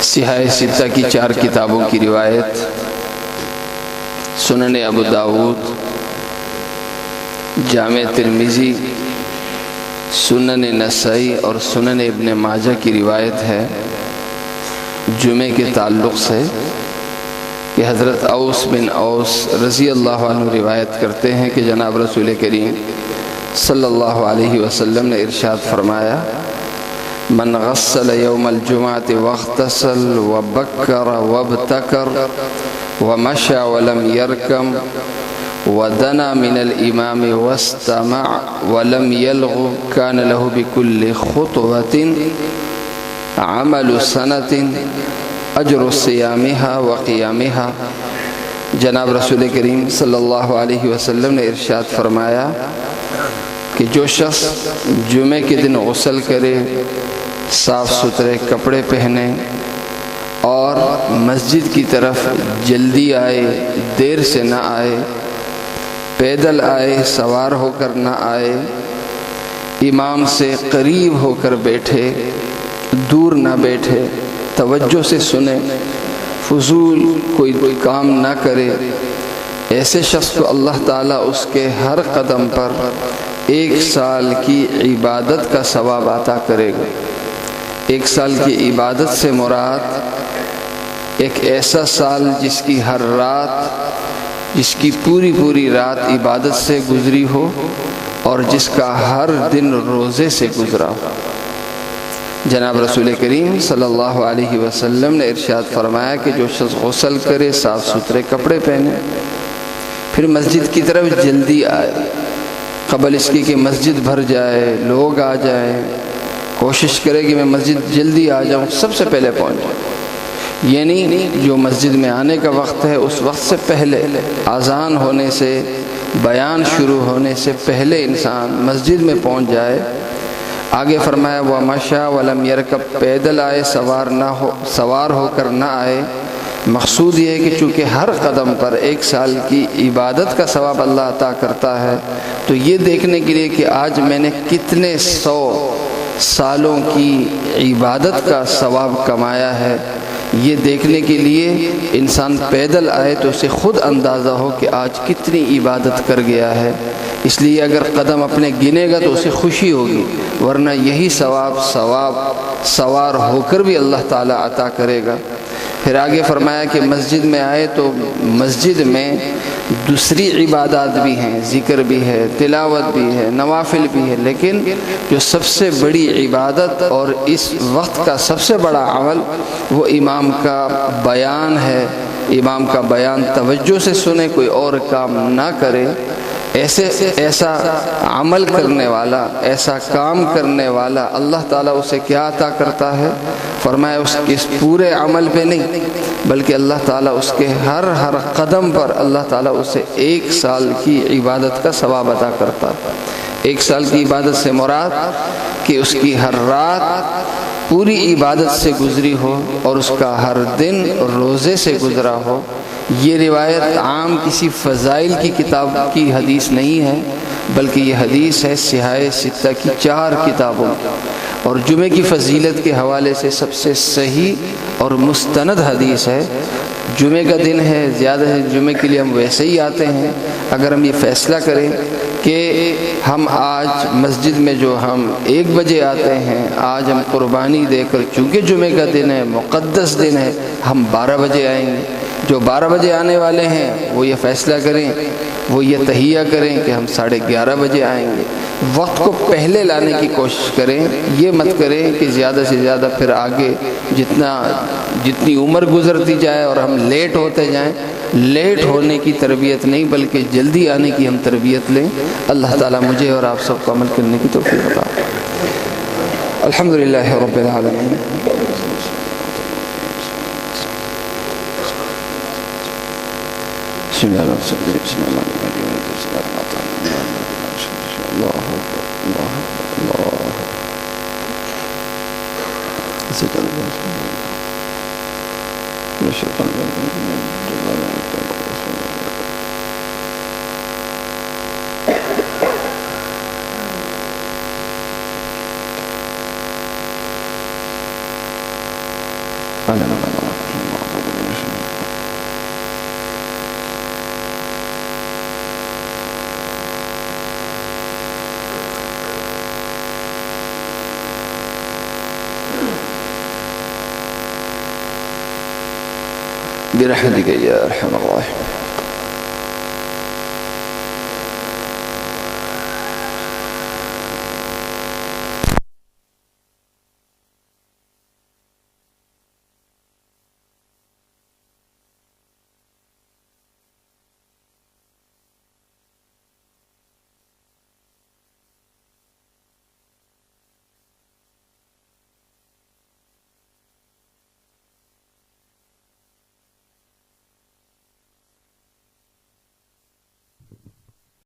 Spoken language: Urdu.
صحاح ستہ کی 4 کتابوں کی روایت، سنن ابو داؤد، جامع ترمذی، سنن نسائی اور سنن ابن ماجہ کی روایت ہے جمعے کے تعلق سے کہ حضرت اوس بن اوس رضی اللہ عنہ روایت کرتے ہیں کہ جناب رسول کریم صلی اللہ علیہ وسلم نے ارشاد فرمایا: من غسل یوم الجمعۃ واغتسل وبکر وابتکر ومشى ولم يركم ودنا من الإمام واستمع ولم يلغ كان له بكل خطوة عمل سنة أجر صيامها وقيامها۔ جناب رسول کریم صلی اللہ علیہ وسلم نے ارشاد فرمایا کہ جو شخص جمعے کے دن غسل کرے، صاف ستھرے کپڑے پہنے اور مسجد کی طرف جلدی آئے، دیر سے نہ آئے، پیدل آئے، سوار ہو کر نہ آئے، امام سے قریب ہو کر بیٹھے، دور نہ بیٹھے، توجہ سے سنے، فضول کوئی کام نہ کرے، ایسے شخص کو اللہ تعالیٰ اس کے ہر قدم پر 1 سال کی عبادت کا ثواب عطا کرے گا۔ 1 سال کی عبادت سے مراد ایک ایسا سال جس کی ہر رات، جس کی پوری رات عبادت سے گزری ہو اور جس کا ہر دن روزے سے گزرا ہو۔ جناب رسول کریم صلی اللہ علیہ وسلم نے ارشاد فرمایا کہ جو شخص غسل کرے، صاف ستھرے کپڑے پہنے، پھر مسجد کی طرف جلدی آئے، قبل اس کی کہ مسجد بھر جائے، لوگ آ جائیں، کوشش کرے کہ میں مسجد جلدی آ جاؤں، سب سے پہلے پہنچ جاؤں، یعنی جو مسجد میں آنے کا وقت ہے اس وقت سے پہلے، اذان ہونے سے، بیان شروع ہونے سے پہلے انسان مسجد میں پہنچ جائے۔ آگے فرمایا وَمَشَى وَلَمْ يَرْكَبْ، پیدل آئے، سوار ہو کر نہ آئے۔ مقصود یہ ہے کہ چونکہ ہر قدم پر 1 سال کی عبادت کا ثواب اللہ عطا کرتا ہے، تو یہ دیکھنے کے لیے کہ آج میں نے کتنے 100 سالوں کی عبادت کا ثواب کمایا ہے، یہ دیکھنے کے لیے انسان پیدل آئے تو اسے خود اندازہ ہو کہ آج کتنی عبادت کر گیا ہے۔ اس لیے اگر قدم اپنے گنے گا تو اسے خوشی ہوگی، ورنہ یہی ثواب سوار ہو کر بھی اللہ تعالیٰ عطا کرے گا۔ پھر آگے فرمایا کہ مسجد میں آئے تو مسجد میں دوسری عبادات بھی ہیں، ذکر بھی ہے، تلاوت بھی ہے، نوافل بھی ہے، لیکن جو سب سے بڑی عبادت اور اس وقت کا سب سے بڑا عمل وہ امام کا بیان ہے۔ امام کا بیان توجہ سے سنے، کوئی اور کام نہ کرے۔ ایسا عمل کرنے والا، ایسا کام کرنے والا اللہ تعالیٰ اسے کیا عطا کرتا ہے؟ فرمایا اس پورے عمل پہ نہیں، بلکہ اللہ تعالیٰ اس کے ہر قدم پر اللہ تعالیٰ اسے 1 سال کی عبادت کا ثواب عطا کرتا ہے۔ 1 سال کی عبادت سے مراد کہ اس کی ہر رات پوری عبادت سے گزری ہو اور اس کا ہر دن روزے سے گزرا ہو۔ یہ روایت عام کسی فضائل کی کتاب کی حدیث نہیں ہے، بلکہ یہ حدیث ہے صحاح ستہ کی 4 کتابوں کی، اور جمعے کی فضیلت کے حوالے سے سب سے صحیح اور مستند حدیث ہے۔ جمعے کا دن ہے، زیادہ سے جمعے کے لیے ہم ویسے ہی آتے ہیں۔ اگر ہم یہ فیصلہ کریں کہ ہم آج مسجد میں جو ہم 1 بجے آتے ہیں، آج ہم قربانی دے کر، چونکہ جمعے کا دن ہے، مقدس دن ہے، ہم 12 بجے آئیں گے۔ جو 12 بجے آنے والے ہیں وہ یہ فیصلہ کریں، وہ یہ تہیہ کریں کہ ہم 11:30 بجے آئیں گے۔ وقت کو پہلے لانے کی کوشش کریں، یہ مت کریں کہ زیادہ سے زیادہ پھر آگے جتنی عمر گزرتی جائے اور ہم لیٹ ہوتے جائیں۔ لیٹ ہونے کی تربیت نہیں بلکہ جلدی آنے کی ہم تربیت لیں۔ اللہ تعالیٰ مجھے اور آپ سب کو عمل کرنے کی توفیق عطا فرمائے۔ الحمدللہ رب العالمین۔ بسم اللہ الرحمن الرحیم۔ بسم اللہ الرحمن برحمتك يا أرحم الراحمين.